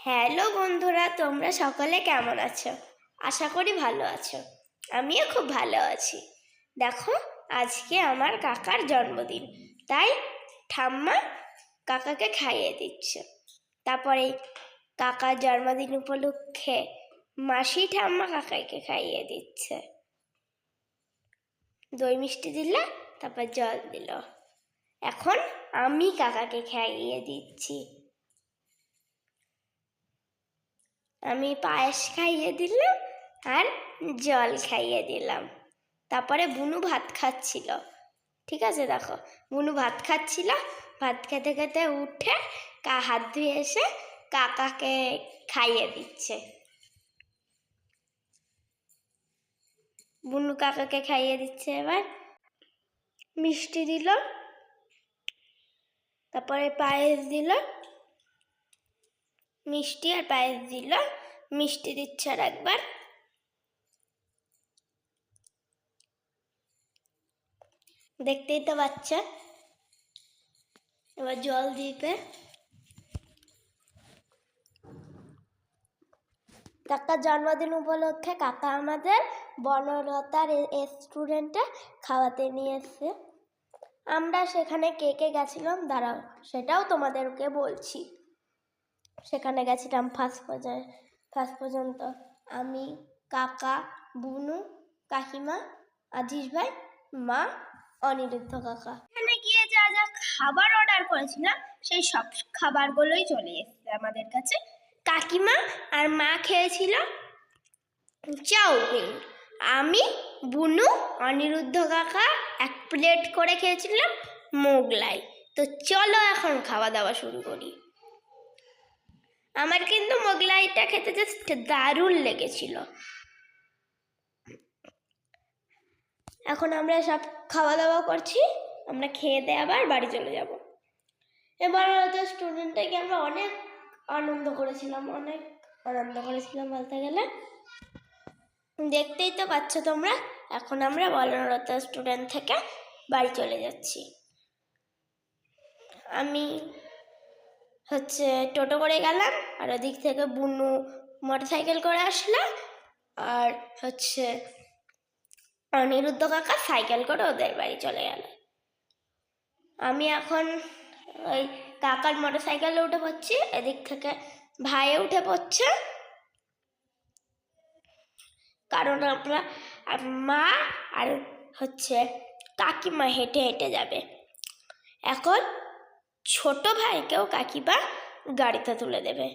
Hello বন্ধুরা, তোমরা সকলে কেমন আছো? আশা করি ভালো আছো। আমিও খুব ভালো আছি। দেখো, আজকে আমার কাকার জন্মদিন, তাই ঠাম্মা কাকাকে খাইয়ে দিচ্ছে। তারপরে কাকার জন্মদিন উপলক্ষে মাসি ঠাম্মা কাকাকে খাইয়ে দিচ্ছে। দই মিষ্টি দিল, তারপর জল দিল। এখন আমি কাকাকে খাইয়ে দিচ্ছি। আমি পায়েস খাইয়ে দিলাম আর জল খাইয়ে দিলাম। তারপরে বুনু ভাত খাচ্ছিল। ঠিক আছে, দেখো, বুনু ভাত খাচ্ছিল। ভাত খেতে খেতে উঠে হাত ধুয়ে এসে কাকাকে খাইয়ে দিচ্ছে। বুনু কাকাকে খাইয়ে দিচ্ছে। এবার মিষ্টি দিল, তারপরে পায়েস দিল। মিষ্টি আর পায়েস দিল। মিষ্টি দিচ্ছে আর একবার। দেখতেই তো পাচ্ছেন। এবার জল দিবে। কাকার জন্মদিন উপলক্ষে কাকা আমাদের বনলতা রেস্টুরেন্টে খাওয়াতে নিয়ে এসছে। আমরা সেখানে কে কে গেছিলাম দাঁড়াও, সেটাও তোমাদেরকে বলছি। সেখানে গেছিলাম ফার্স্ট পর্যন্ত আমি, কাকা, বুনু, কাকিমা, আজিজ ভাই, মা, অনিরুদ্ধ কাকা। এখানে গিয়ে যা যা খাবার অর্ডার করেছিলাম সেই সব খাবারগুলোই চলে এসেছে আমাদের কাছে। কাকিমা আর মা খেয়েছিল চাউমিন। আমি, বুনু, অনিরুদ্ধ কাকা এক প্লেট করে খেয়েছিলাম মোগলাই। তো চলো এখন খাওয়া দাওয়া শুরু করি। আমার কিন্তু মোগলাইটা খেতে জাস্ট দারুণ লেগেছিল। এখন আমরা সব খাওয়া দাওয়া করছি। আমরা খেয়ে দিয়ে আবার বাড়ি চলে যাব। এবার স্টুডেন্টে গিয়ে আমরা অনেক আনন্দ করেছিলাম বলতে গেলে। দেখতেই তো পাচ্ছ তোমরা। এখন আমরা বনলতা স্টুডেন্ট থেকে বাড়ি চলে যাচ্ছি। আমি টোটো করে গেলাম, আর ওদিক থেকে বুনু মোটরসাইকেল করে আসলো, আর অনিরুদ্ধ কাকা সাইকেল করে ওদের বাড়ি চলে গেল। আমি এখন ওই কাকার মোটরসাইকেলে উঠে পড়ছি, এদিক থেকে ভাই উঠে পড়ছে। কারণ আমরা মা আর কাকিমা হেঁটে হেঁটে যাবে। এখন ছোট ভাইকেও কাকিমা গাড়িতে তুলে দেবে।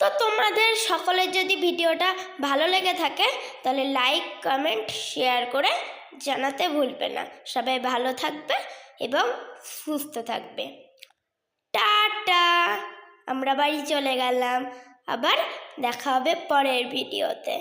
তো তোমাদের সকলের যদি ভিডিওটা ভালো লেগে থাকে তাহলে লাইক, কমেন্ট, শেয়ার করে জানাতে ভুলবে না। সবাই ভালো থাকবে এবং সুস্থ থাকবে। টাটা। আমরা বাড়ি চলে গেলাম। আবার দেখা হবে পরের ভিডিওতে।